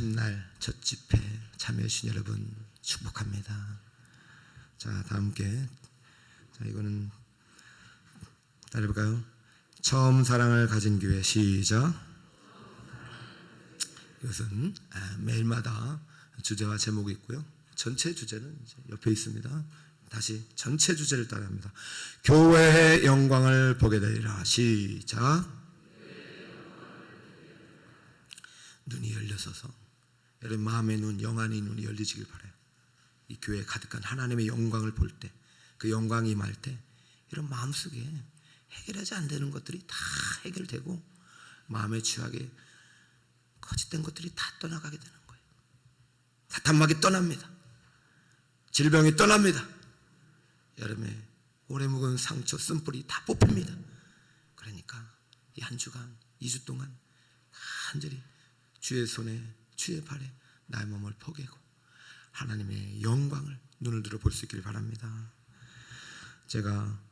첫날 첫 집회 참여해 주신 여러분 축복합니다. 자, 다 함께 이거는 따라해볼까요? 처음 사랑을 가진 교회 시작. 이것은 매일마다 주제와 제목이 있고요. 전체 주제는 이제 옆에 있습니다. 다시 전체 주제를 따라합니다. 교회의 영광을 보게 되리라. 시작. 눈이 열려서서 여러분 마음의 눈, 영안의 눈이 열리시길 바라요. 이 교회에 가득한 하나님의 영광을 볼 때, 그 영광이 임할 때 이런 마음속에 해결하지 안 되는 것들이 다 해결되고 마음의 취하게 거짓된 것들이 다 떠나가게 되는 거예요. 사탄막이 떠납니다. 질병이 떠납니다. 여름에 오래 묵은 상처, 쓴뿌리 다 뽑힙니다. 그러니까 이 한 주간, 2주 동안 간절히 주의 손에, 주의 발에 나의 몸을 포개고 하나님의 영광을 눈을 들어 볼 수 있기를 바랍니다. 제가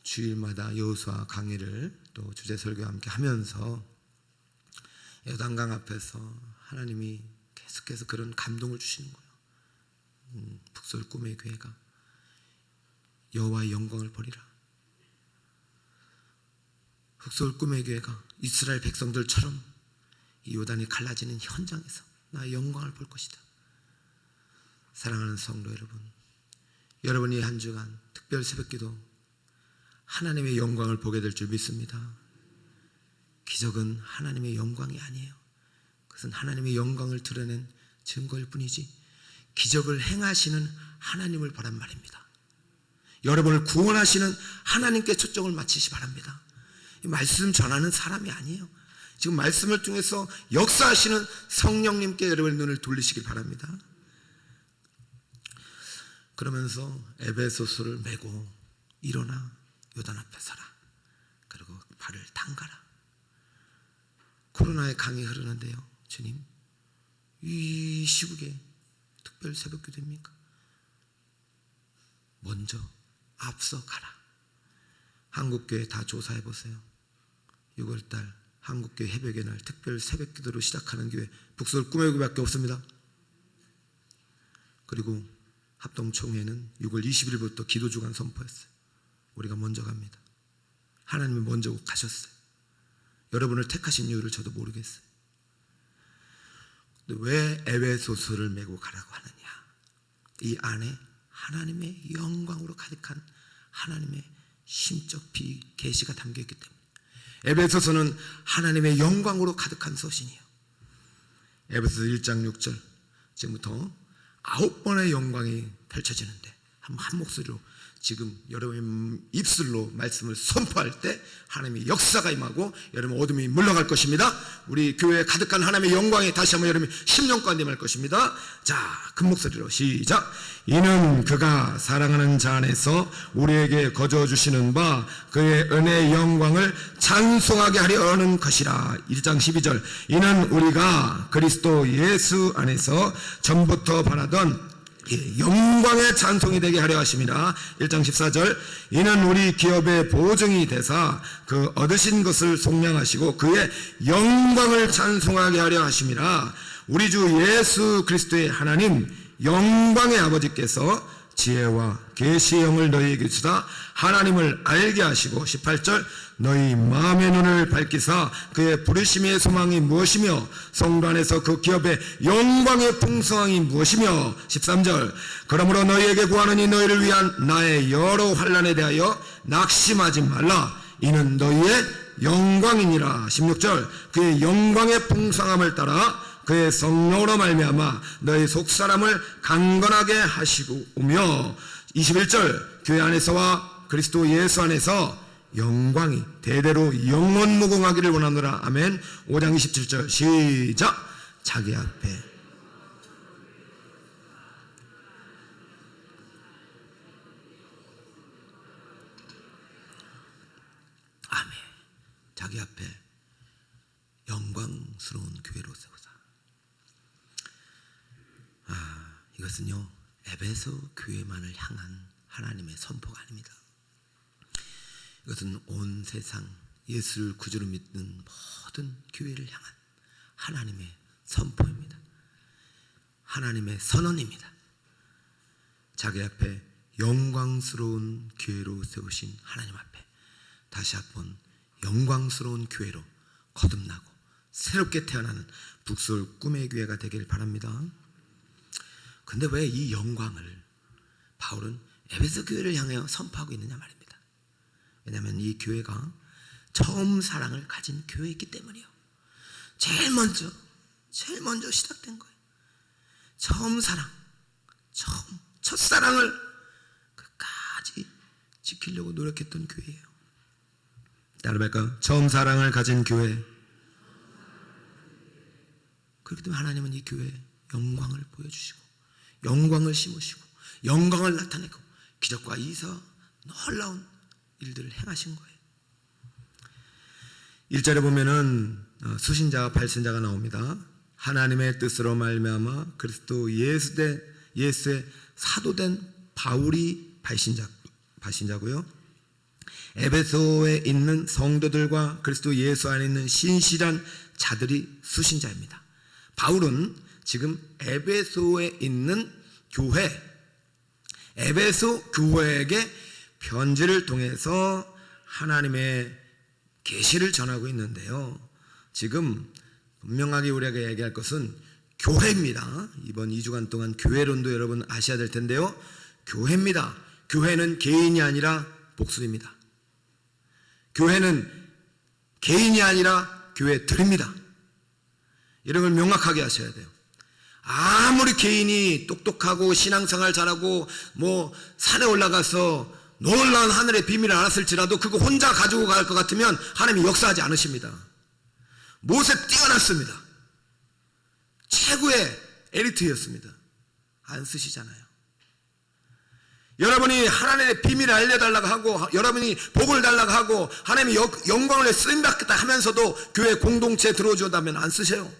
주일마다 여호수아 강의를 또 주제 설교와 함께 하면서 요단강 앞에서 하나님이 계속해서 그런 감동을 주시는 거예요. 북서울 꿈의 교회가 여호와의 영광을 보리라. 북서울 꿈의 교회가 이스라엘 백성들처럼 이 요단이 갈라지는 현장에서 나의 영광을 볼 것이다. 사랑하는 성도 여러분, 여러분이 한 주간 특별 새벽기도 하나님의 영광을 보게 될 줄 믿습니다. 기적은 하나님의 영광이 아니에요. 그것은 하나님의 영광을 드러낸 증거일 뿐이지 기적을 행하시는 하나님을 보란 말입니다. 여러분을 구원하시는 하나님께 초점을 맞추시 바랍니다. 이 말씀 전하는 사람이 아니에요. 지금 말씀을 통해서 역사하시는 성령님께 여러분의 눈을 돌리시길 바랍니다. 그러면서 에베소서를 메고 일어나 요단 앞에 서라. 그리고 발을 담가라. 코로나의 강이 흐르는데요. 주님, 이 시국에 특별 새벽기도입니까? 먼저 앞서 가라. 한국교회 다 조사해 보세요. 6월달 한국교회 해백의 날 특별 새벽기도로 시작하는 교회 북서울 꿈의 교회밖에 없습니다. 그리고 합동총회는 6월 20일부터 기도주간 선포했어요. 우리가 먼저 갑니다. 하나님이 먼저 가셨어요. 여러분을 택하신 이유를 저도 모르겠어요. 근데 왜 에베소서를 메고 가라고 하느냐? 이 안에 하나님의 영광으로 가득한 하나님의 심적 계시가 담겨있기 때문에 에베소서는 하나님의 영광으로 가득한 서신이에요. 에베소서 1장 6절 지금부터 9번의 영광이 펼쳐지는데 한 목소리로 지금 여러분의 입술로 말씀을 선포할 때 하나님의 역사가 임하고 여러분 어둠이 물러갈 것입니다. 우리 교회에 가득한 하나님의 영광이 다시 한번 여러분이 10년 가운데 임할 것입니다. 자, 큰 목소리로 시작. 이는 그가 사랑하는 자 안에서 우리에게 거저 주시는 바 그의 은혜의 영광을 찬송하게 하려 하는 것이라. 1장 12절 이는 우리가 그리스도 예수 안에서 전부터 바라던 영광의 찬송이 되게 하려 하심이라. 1장 14절 이는 우리 기업의 보증이 되사 그 얻으신 것을 속량하시고 그의 영광을 찬송하게 하려 하심이라. 우리 주 예수 그리스도의 하나님 영광의 아버지께서 지혜와 계시의 영을 너희에게 주사 하나님을 알게 하시고 18절 너희 마음의 눈을 밝히사 그의 부르심의 소망이 무엇이며 성도 안에서 그 기업의 영광의 풍성함이 무엇이며 13절 그러므로 너희에게 구하노니 너희를 위한 나의 여러 환난에 대하여 낙심하지 말라. 이는 너희의 영광이니라. 16절 그의 영광의 풍성함을 따라 그의 성령으로 말미암아 너희 속사람을 강건하게 하시고 오며 21절 교회 안에서와 그리스도 예수 안에서 영광이 대대로 영원무궁하기를 원하노라. 아멘. 5장 27절 시작. 자기 앞에 아멘. 자기 앞에 영광스러운 교회로 세우자. 이것은요 에베소 교회만을 향한 하나님의 선포가 아닙니다. 이것은 온 세상 예수를 구주로 믿는 모든 교회를 향한 하나님의 선포입니다. 하나님의 선언입니다. 자기 앞에 영광스러운 교회로 세우신 하나님 앞에 다시 한번 영광스러운 교회로 거듭나고 새롭게 태어나는 북서울 꿈의 교회가 되길 바랍니다. 근데 왜 이 영광을 바울은 에베소 교회를 향해 선포하고 있느냐 말입니다. 왜냐하면 이 교회가 처음 사랑을 가진 교회이기 때문이요. 제일 먼저 시작된 거예요. 처음 사랑, 첫사랑을 끝까지 지키려고 노력했던 교회예요. 따로 할까요? 처음 사랑을 가진 교회. 그렇기 때문에 하나님은 이 교회에 영광을 보여주시고 영광을 심으시고 영광을 나타내고 기적과 이사 놀라운 일들을 행하신 거예요. 1절에 보면은 수신자와 발신자가 나옵니다. 하나님의 뜻으로 말미암아 그리스도 예수의 사도된 바울이 발신자고요. 에베소에 있는 성도들과 그리스도 예수 안에 있는 신실한 자들이 수신자입니다. 바울은 지금 에베소에 있는 에베소 교회에게 편지를 통해서 하나님의 계시를 전하고 있는데요. 지금 분명하게 우리에게 얘기할 것은 교회입니다. 이번 2주간 동안 교회론도 여러분 아셔야 될 텐데요. 교회입니다. 교회는 개인이 아니라 복수입니다. 교회는 개인이 아니라 교회들입니다. 이런 걸 명확하게 하셔야 돼요. 아무리 개인이 똑똑하고 신앙생활 잘하고 산에 올라가서 놀라운 하늘의 비밀을 알았을지라도 그거 혼자 가지고 갈 것 같으면 하나님이 역사하지 않으십니다. 모세 뛰어났습니다. 최고의 엘리트였습니다. 안 쓰시잖아요. 여러분이 하나님의 비밀을 알려달라고 하고 여러분이 복을 달라고 하고 하나님이 영광을 쓰임받겠다 하면서도 교회 공동체에 들어오다면 안 쓰세요.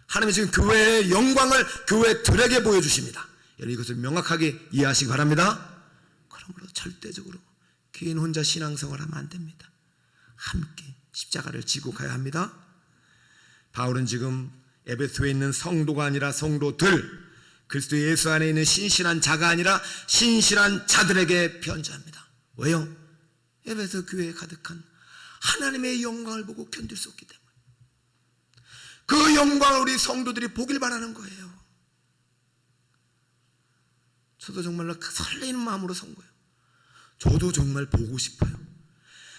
하나님이 지금 교회의 영광을 교회들에게 보여주십니다. 여러분 이것을 명확하게 이해하시기 바랍니다. 그러므로 절대적으로 개인 혼자 신앙생활하면 안 됩니다. 함께 십자가를 지고 가야 합니다. 바울은 지금 에베소에 있는 성도가 아니라 성도들, 그리스도 예수 안에 있는 신실한 자가 아니라 신실한 자들에게 편지합니다. 왜요? 에베소 교회에 가득한 하나님의 영광을 보고 견딜 수 없기 때문에 그 영광을 우리 성도들이 보길 바라는 거예요. 저도 정말로 설레이는 마음으로 선 거예요. 저도 정말 보고 싶어요.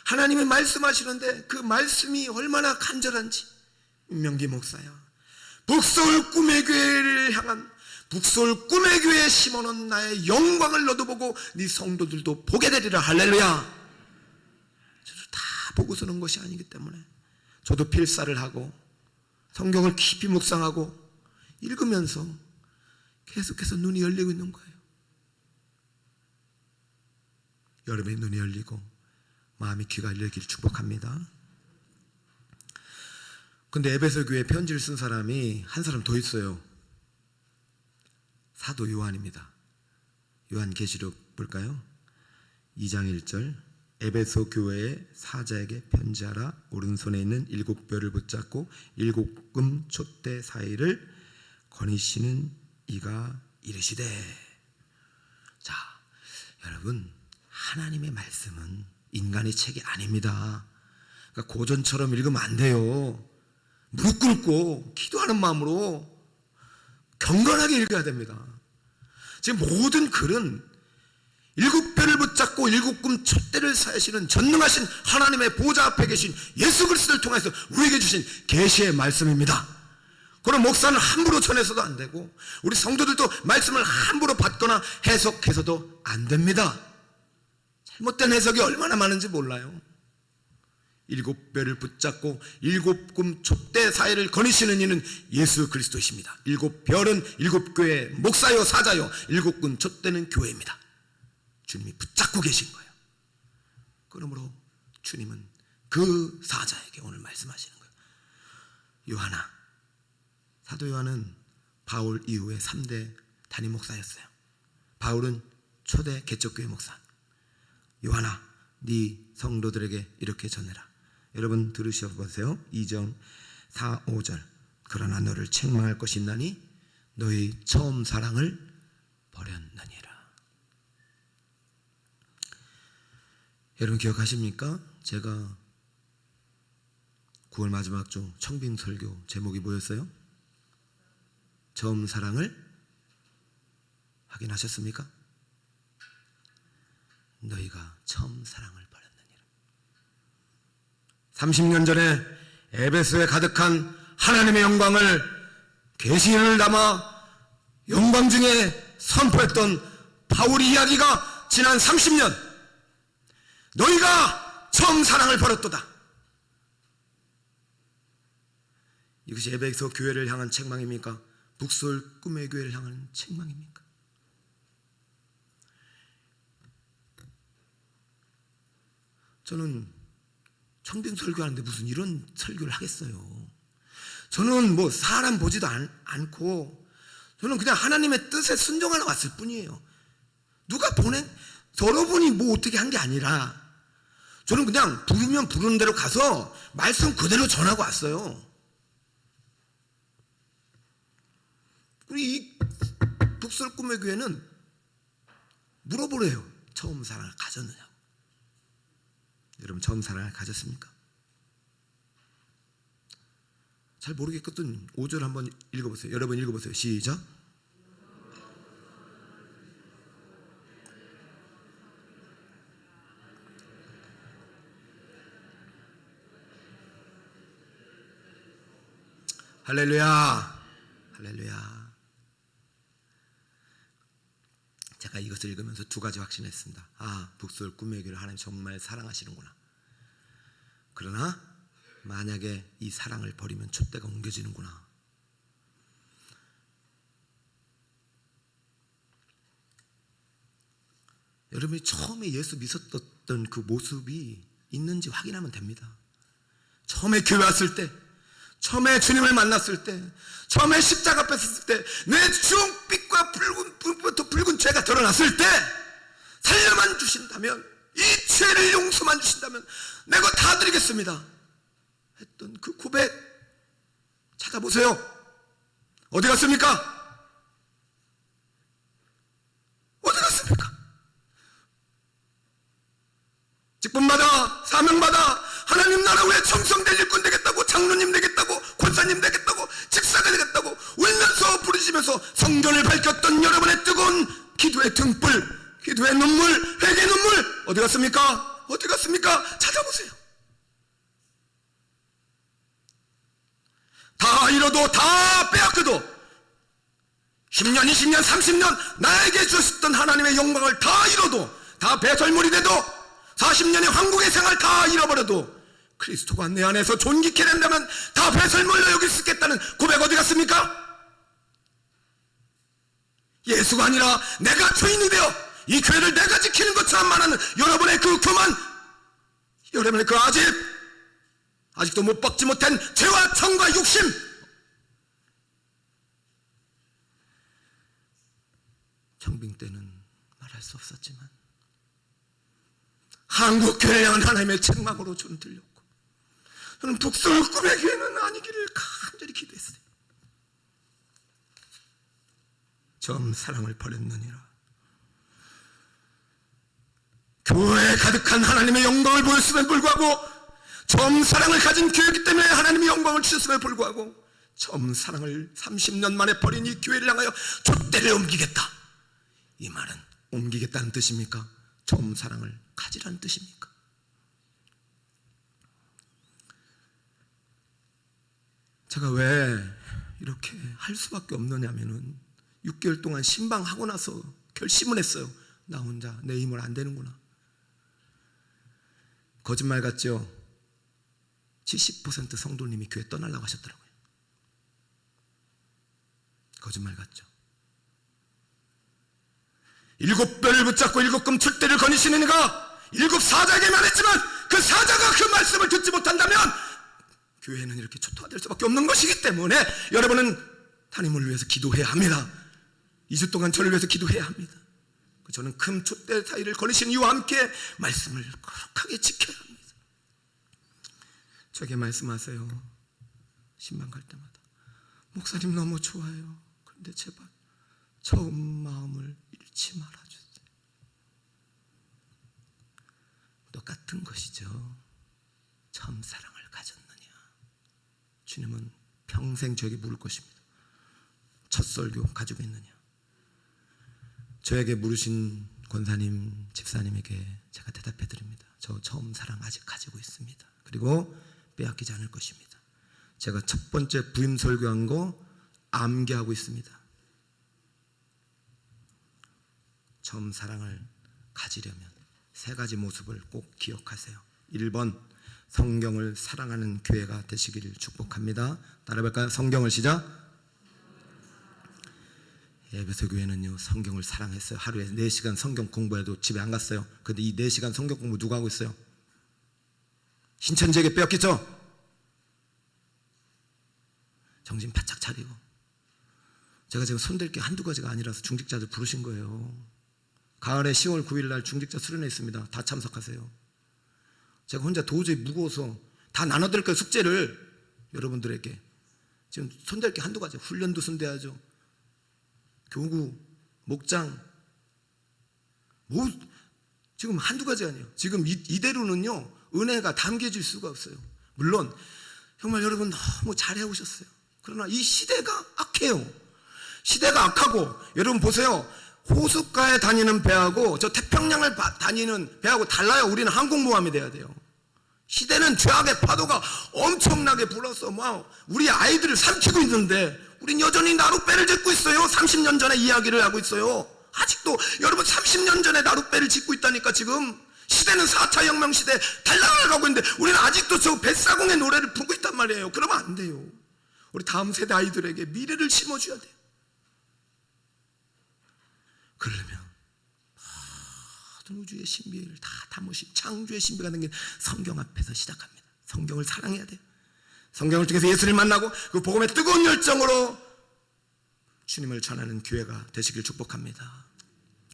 하나님이 말씀하시는데 그 말씀이 얼마나 간절한지. 명기 목사야, 북서울 꿈의 교회를 향한 북서울 꿈의 교회에 심어놓은 나의 영광을 너도 보고 네 성도들도 보게 되리라. 할렐루야. 저도 다 보고 서는 것이 아니기 때문에 저도 필사를 하고 성경을 깊이 묵상하고 읽으면서 계속해서 눈이 열리고 있는 거예요. 여러분의 눈이 열리고 마음이 귀가 열리길 축복합니다. 근데 에베소 교회에 편지를 쓴 사람이 한 사람 더 있어요. 사도 요한입니다. 요한계시록 볼까요? 2장 1절 에베소 교회의 사자에게 편지하라. 오른손에 있는 7뼈를 붙잡고 7금 촛대 사이를 거니시는 이가 이르시되. 자, 여러분 하나님의 말씀은 인간의 책이 아닙니다. 그러니까 고전처럼 읽으면 안 돼요. 무릎 꿇고 기도하는 마음으로 경건하게 읽어야 됩니다. 지금 모든 글은 7뼈를 붙잡고 7금 촛대를 사시는 전능하신 하나님의 보좌 앞에 계신 예수 그리스도를 통해서 우리에게 주신 계시의 말씀입니다. 그럼 목사는 함부로 전해서도 안 되고 우리 성도들도 말씀을 함부로 받거나 해석해서도 안 됩니다. 잘못된 해석이 얼마나 많은지 몰라요. 7뼈를 붙잡고 7금 촛대 사이를 거니시는 이는 예수 그리스도이십니다. 7별은 7교회 목사요 사자요 7금 촛대는 교회입니다. 주님이 붙잡고 계신 거예요. 그러므로 주님은 그 사자에게 오늘 말씀하시는 거예요. 요한아, 사도 요한은 바울 이후에 3대 단임 목사였어요. 바울은 초대 개척교회 목사. 요한아, 네 성도들에게 이렇게 전해라. 여러분 들으셔보세요. 2장 4, 5절. 그러나 너를 책망할 것이 있나니 너희 처음 사랑을 버렸느니라. 여러분 기억하십니까? 제가 9월 마지막 주 청빙 설교 제목이 뭐였어요? 처음 사랑을 확인하셨습니까? 너희가 처음 사랑을 버렸느니라. 30년 전에 에베소에 가득한 하나님의 영광을 계시를 담아 영광 중에 선포했던 바울의 이야기가 지난 30년, 너희가 처음 사랑을 버렸도다. 이것이 에베소 교회를 향한 책망입니까? 북서울 꿈의 교회를 향한 책망입니까? 저는 청빙 설교하는데 무슨 이런 설교를 하겠어요. 저는 뭐 사람 보지도 않고 저는 그냥 하나님의 뜻에 순종하러 왔을 뿐이에요. 누가 보낸, 여러분이 뭐 어떻게 한 게 아니라 저는 그냥 부르면 부르는 대로 가서 말씀 그대로 전하고 왔어요. 우리 이 북설 꿈의 교회는 물어보래요. 처음 사랑을 가졌느냐고. 여러분 처음 사랑을 가졌습니까? 잘 모르겠거든. 5절 한번 읽어보세요. 여러분 읽어보세요. 시작. 할렐루야. 할렐루야. 제가 이것을 읽으면서 두 가지 확신했습니다. 아, 북서울 꿈의 교회를 하나님 정말 사랑하시는구나. 그러나 만약에 이 사랑을 버리면 촛대가 옮겨지는구나. 여러분이 처음에 예수 믿었던 그 모습이 있는지 확인하면 됩니다. 처음에 교회 왔을 때, 처음에 주님을 만났을 때, 처음에 십자가 뺐을 때, 내 주홍빛과 붉은 죄가 드러났을 때 살려만 주신다면, 이 죄를 용서만 주신다면 내가 다 드리겠습니다 했던 그 고백 찾아보세요. 어디 갔습니까? 어디 갔습니까? 직분마다 사명마다 하나님 나라 왜 청성될 일꾼 되겠다고, 장로님 되겠다고, 권사님 되겠다고, 집사가 되겠다고 울면서 부르시면서 성전을 밝혔던 여러분의 뜨거운 기도의 등불, 기도의 눈물, 회개의 눈물 어디 갔습니까? 어디 갔습니까? 찾아보세요. 다 잃어도 다 빼앗겨도 10년, 20년, 30년 나에게 주셨던 하나님의 영광을 다 잃어도, 다 배설물이 돼도, 40년의 황국의 생활 다 잃어버려도 그리스도가 내 안에서 존귀케 된다면 다 배설물로 여길 수 있겠다는 고백 어디 갔습니까? 예수가 아니라 내가 주인이 되어 이 교회를 내가 지키는 것처럼 말하는 여러분의 그 교만, 여러분의 그 아직도 못 박지 못한 죄와 청과 욕심, 청빙 때는 말할 수 없었지만 한국 교회에 대한 하나님의 책망으로 저는 들렸고, 저는 북서울 꿈의 교회는 아니기를 간절히 기도했어요. 처음 사랑을 버렸느니라. 교회에 가득한 하나님의 영광을 보였음에 불구하고, 처음 사랑을 가진 교회이기 때문에 하나님의 영광을 주셨음에 불구하고 처음 사랑을 30년 만에 버린 이 교회를 향하여 촛대를 옮기겠다, 이 말은 옮기겠다는 뜻입니까? 처음 사랑을 가지라는 뜻입니까? 제가 왜 이렇게 할 수밖에 없느냐면은 6개월 동안 신방하고 나서 결심을 했어요. 나 혼자 내 힘으로 안 되는구나. 거짓말 같죠? 70% 성도님이 교회 떠나려고 하셨더라고요. 거짓말 같죠? 7뼈를 붙잡고 7금 촛대를 거니시는 이가 7 사자에게 말했지만 그 사자가 그 말씀을 듣지 못한다면 교회는 이렇게 초토화될 수밖에 없는 것이기 때문에 여러분은 하나님을 위해서 기도해야 합니다. 2주 동안 저를 위해서 기도해야 합니다. 저는 큰 촛대 사이를 거니신 이와 함께 말씀을 거룩하게 지켜야 합니다. 저에게 말씀하세요. 신방 갈 때마다 목사님 너무 좋아요. 근데 제발 처음 마음을 잃지 말아주세요. 똑같은 것이죠. 처음 사랑을 가졌느냐. 주님은 평생 저에게 물을 것입니다. 첫 설교 가지고 있느냐. 저에게 물으신 권사님, 집사님에게 제가 대답해 드립니다. 저 처음 사랑 아직 가지고 있습니다. 그리고 빼앗기지 않을 것입니다. 제가 첫 번째 부임 설교한 거 암기하고 있습니다. 처음 사랑을 가지려면 세 가지 모습을 꼭 기억하세요. 1번, 성경을 사랑하는 교회가 되시기를 축복합니다. 따라해볼까요? 성경을 시작. 에베소 교회는요, 성경을 사랑했어요. 하루에 4시간 성경 공부해도 집에 안 갔어요. 근데 이 4시간 성경 공부 누가 하고 있어요? 신천지에게 빼앗겼죠? 정신 바짝 차리고. 제가 지금 손댈 게 한두 가지가 아니라서 중직자들 부르신 거예요. 가을에 10월 9일 날 중직자 수련회 있습니다. 다 참석하세요. 제가 혼자 도저히 무거워서 다 나눠드릴 거예요. 숙제를 여러분들에게. 지금 손댈 게 한두 가지. 훈련도 손대야죠. 교구, 목장, 지금 한두 가지 아니에요. 지금 이대로는요, 은혜가 담겨질 수가 없어요. 물론 정말 여러분 너무 잘해오셨어요. 그러나 이 시대가 악해요. 시대가 악하고, 여러분 보세요. 호숫가에 다니는 배하고 저 태평양을 다니는 배하고 달라요. 우리는 항공모함이 돼야 돼요. 시대는 죄악의 파도가 엄청나게 불어서 우리 아이들을 삼키고 있는데 우린 여전히 나룻배를 짓고 있어요. 30년 전에 이야기를 하고 있어요. 아직도 여러분 30년 전에 나룻배를 짓고 있다니까. 지금 시대는 4차 혁명 시대 달라가고 있는데 우리는 아직도 저 뱃사공의 노래를 부르고 있단 말이에요. 그러면 안 돼요. 우리 다음 세대 아이들에게 미래를 심어줘야 돼요. 그러려면 모든 우주의 신비를 다 담으신 창조의 신비가 된 게 성경 앞에서 시작합니다. 성경을 사랑해야 돼요. 성경을 통해서 예수를 만나고 그 복음의 뜨거운 열정으로 주님을 전하는 교회가 되시길 축복합니다.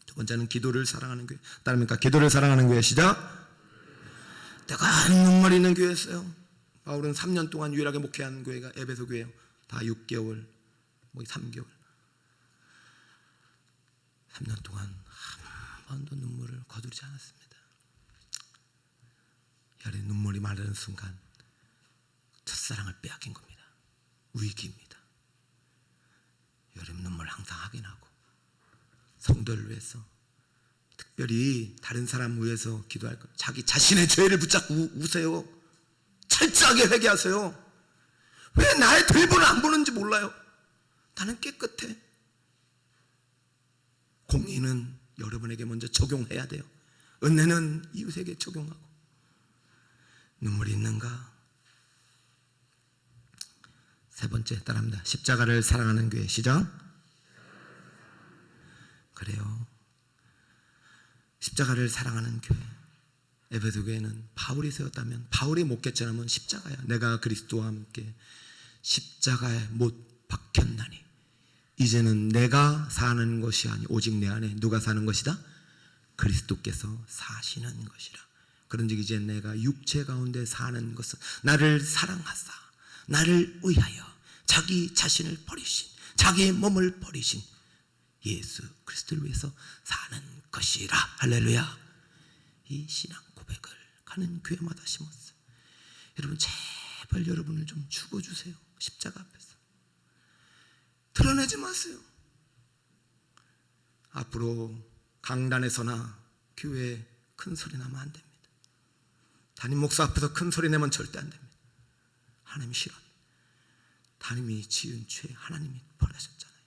두 번째는 기도를 사랑하는 교회. 따릅니까? 기도를 사랑하는 교회. 시작. 뜨거운 눈물이 있는 교회였어요. 바울은 3년 동안 유일하게 목회한 교회가 에베소 교회예요. 다 6개월, 3개월. 3년 동안 한 번도 눈물을 거두지 않았습니다. 열에 눈물이 마르는 순간 첫사랑을 빼앗긴 겁니다. 위기입니다. 여름 눈물 항상 확인하고 성도를 위해서, 특별히 다른 사람 위해서 기도할 것. 자기 자신의 죄를 붙잡고 우세요. 철저하게 회개하세요. 왜 나의 들보를 안 보는지 몰라요. 나는 깨끗해. 공의는 여러분에게 먼저 적용해야 돼요. 은혜는 이웃에게 적용하고. 눈물이 있는가? 세 번째 따라합니다. 십자가를 사랑하는 교회. 시작. 그래요. 십자가를 사랑하는 교회. 에베소 교회는 바울이 세웠다면, 바울이 못 겠잖아면 십자가야. 내가 그리스도와 함께 십자가에 못 박혔나니 이제는 내가 사는 것이 아니 오직 내 안에 누가 사는 것이다? 그리스도께서 사시는 것이라. 그런즉 이제 내가 육체 가운데 사는 것은 나를 사랑하사 나를 위하여 자기 자신을 버리신, 자기의 몸을 버리신 예수 그리스도를 위해서 사는 것이라. 할렐루야. 이 신앙 고백을 가는 교회마다 심었어요. 여러분 제발 여러분을 좀 죽어주세요. 십자가 앞에서 드러내지 마세요. 앞으로 강단에서나 교회에 큰 소리 나면 안 됩니다. 담임 목사 앞에서 큰 소리 내면 절대 안 됩니다. 하나님이 싫어. 담임이 지은 죄 하나님이 벌하셨잖아요.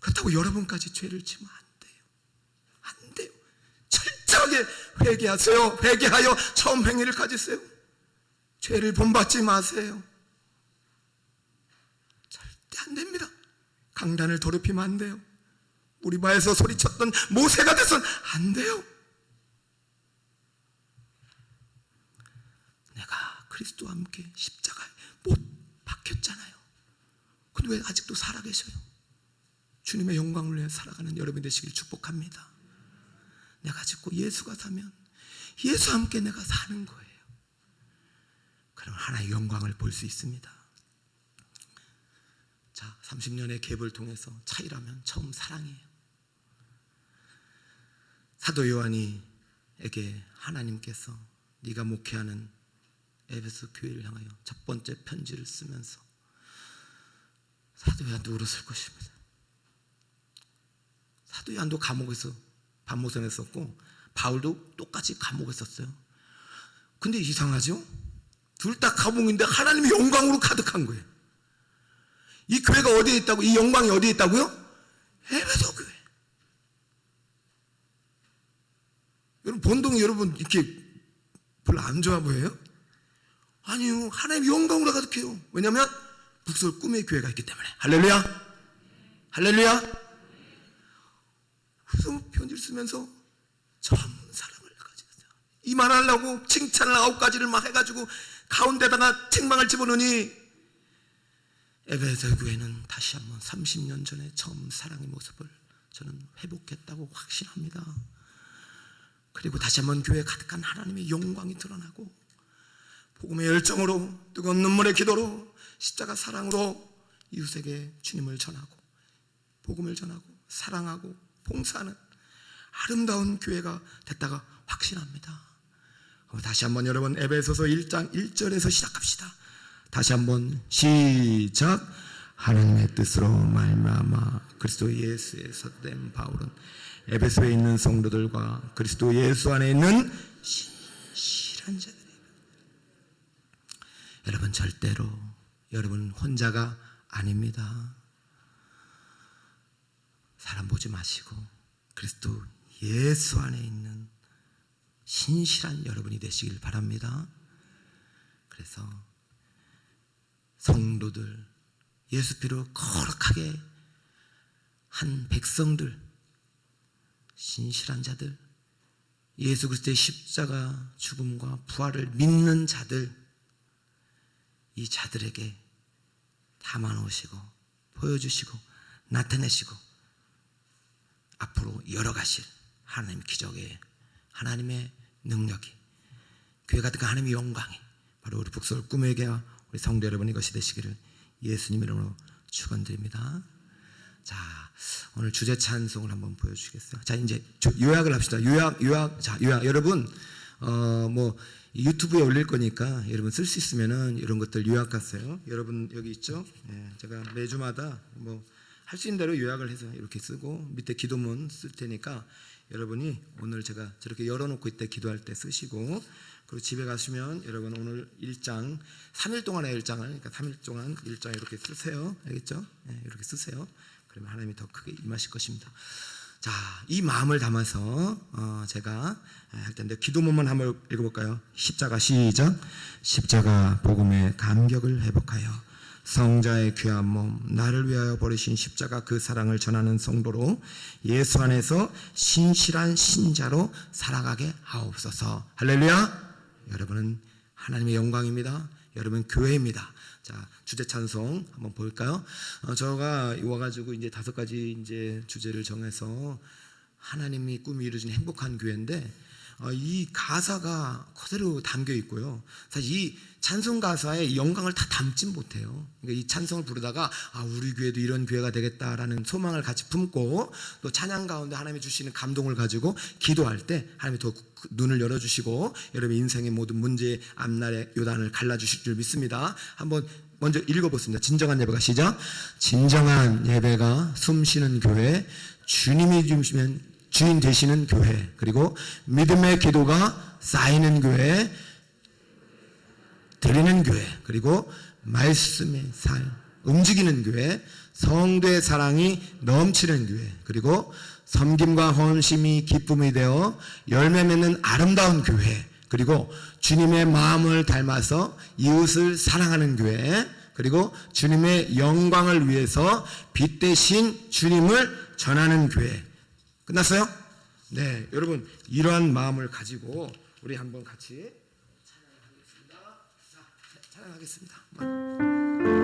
그렇다고 여러분까지 죄를 지면 안 돼요. 안 돼요. 철저하게 회개하세요. 회개하여 처음 행위를 가지세요. 죄를 본받지 마세요. 절대 안 됩니다. 강단을 더럽히면 안 돼요. 우리바에서 소리쳤던 모세가 돼서는 안 돼요. 내가 그리스도와 함께 십자가에 못 박혔잖아요. 근데 왜 아직도 살아계셔요? 주님의 영광을 위해 살아가는 여러분 되시길 축복합니다. 내가 죽고 예수가 사면 예수와 함께 내가 사는 거예요. 그럼 하나의 영광을 볼 수 있습니다. 자, 30년의 갭을 통해서 차이라면 처음 사랑이에요. 사도 요한이에게 하나님께서 네가 목회하는 에베소 교회를 향하여 첫 번째 편지를 쓰면서 사도 요한도 울었을 것입니다. 사도 요한도 감옥에서 반모선했었고 바울도 똑같이 감옥에 있었어요. 근데 이상하죠? 둘 다 감옥인데 하나님의 영광으로 가득한 거예요. 이 교회가 어디에 있다고? 이 영광이 어디에 있다고요? 에베소 교회. 여러분 본동이 여러분 이렇게 별로 안 좋아 보여요? 아니요, 하나님의 영광으로 가득해요. 왜냐하면 북서울 꿈의 교회가 있기 때문에. 할렐루야, 할렐루야. 그래서 편지를 쓰면서 처음 사랑을 가졌어요. 이만하려고 칭찬을 9가지를 막 해가지고 가운데다가 책망을 집어넣으니 에베소 교회는 다시 한번 30년 전에 처음 사랑의 모습을 저는 회복했다고 확신합니다. 그리고 다시 한번 교회에 가득한 하나님의 영광이 드러나고 복음의 열정으로 뜨거운 눈물의 기도로 십자가 사랑으로 이웃에게 주님을 전하고 복음을 전하고 사랑하고 봉사하는 아름다운 교회가 됐다가 확신합니다. 다시 한번 여러분 에베소서 1장 1절에서 시작합시다. 다시 한번 시작. 하나님의 뜻으로 말미암아 그리스도 예수의 삿된 바울은 에베소에 있는 성도들과 그리스도 예수 안에 있는 신실한 자들이, 여러분 절대로 여러분 혼자가 아닙니다. 사람 보지 마시고 그리스도 예수 안에 있는 신실한 여러분이 되시길 바랍니다. 그래서 성도들, 예수 피로 거룩하게 한 백성들, 신실한 자들, 예수 그리스도의 십자가 죽음과 부활을 믿는 자들, 이 자들에게 담아놓으시고 보여주시고 나타내시고 앞으로 열어가실 하나님의 기적의 하나님의 능력이, 교회 같은 하나님의 영광이 바로 우리 북서울 꿈의 교회와 우리 성도 여러분 이것이 되시기를 예수님 이름으로 축원드립니다. 자, 오늘 주제 찬송을 한번 보여주시겠어요? 자, 이제 요약을 합시다. 요약. 여러분, 뭐 유튜브에 올릴 거니까 여러분 쓸 수 있으면은 이런 것들 요약하세요. 여러분 여기 있죠? 예, 제가 매주마다 뭐 할 수 있는 대로 요약을 해서 이렇게 쓰고 밑에 기도문 쓸 테니까 여러분이 오늘 제가 저렇게 열어놓고 이때 기도할 때 쓰시고, 그리고 집에 가시면 여러분 오늘 1장 3일 동안의 1장을, 그러니까 3일 동안 1장 이렇게 쓰세요. 알겠죠? 네, 이렇게 쓰세요. 그러면 하나님이 더 크게 임하실 것입니다. 자, 이 마음을 담아서 제가 할 텐데 기도문만 한번 읽어볼까요? 십자가 시작. 십자가 복음의 감격을 회복하여 성자의 귀한 몸 나를 위하여 버리신 십자가 그 사랑을 전하는 성도로 예수 안에서 신실한 신자로 살아가게 하옵소서. 할렐루야. 여러분은 하나님의 영광입니다. 여러분 교회입니다. 자, 주제 찬송 한번 볼까요? 제가 와가지고 이제 5가지 이제 주제를 정해서 하나님이 꿈이 이루어진 행복한 교회인데, 이 가사가 그대로 담겨 있고요. 사실 이 찬송 가사에 영광을 다 담진 못해요. 그러니까 이 찬송을 부르다가 우리 교회도 이런 교회가 되겠다라는 소망을 같이 품고 또 찬양 가운데 하나님이 주시는 감동을 가지고 기도할 때 하나님이 더 눈을 열어주시고 여러분 인생의 모든 문제의 앞날의 요단을 갈라주실 줄 믿습니다. 한번 먼저 읽어보겠습니다. 진정한 예배가 시작. 진정한 예배가 숨쉬는 교회, 주님이 주시면 주인 되시는 교회, 그리고 믿음의 기도가 쌓이는 교회, 드리는 교회, 그리고 말씀의 움직이는 교회, 성도의 사랑이 넘치는 교회, 그리고 섬김과 헌심이 기쁨이 되어 열매 맺는 아름다운 교회, 그리고 주님의 마음을 닮아서 이웃을 사랑하는 교회, 그리고 주님의 영광을 위해서 빛 대신 주님을 전하는 교회. 끝났어요? 네, 여러분 이러한 마음을 가지고 우리 한번 같이 찬양하겠습니다. 자, 찬양하겠습니다.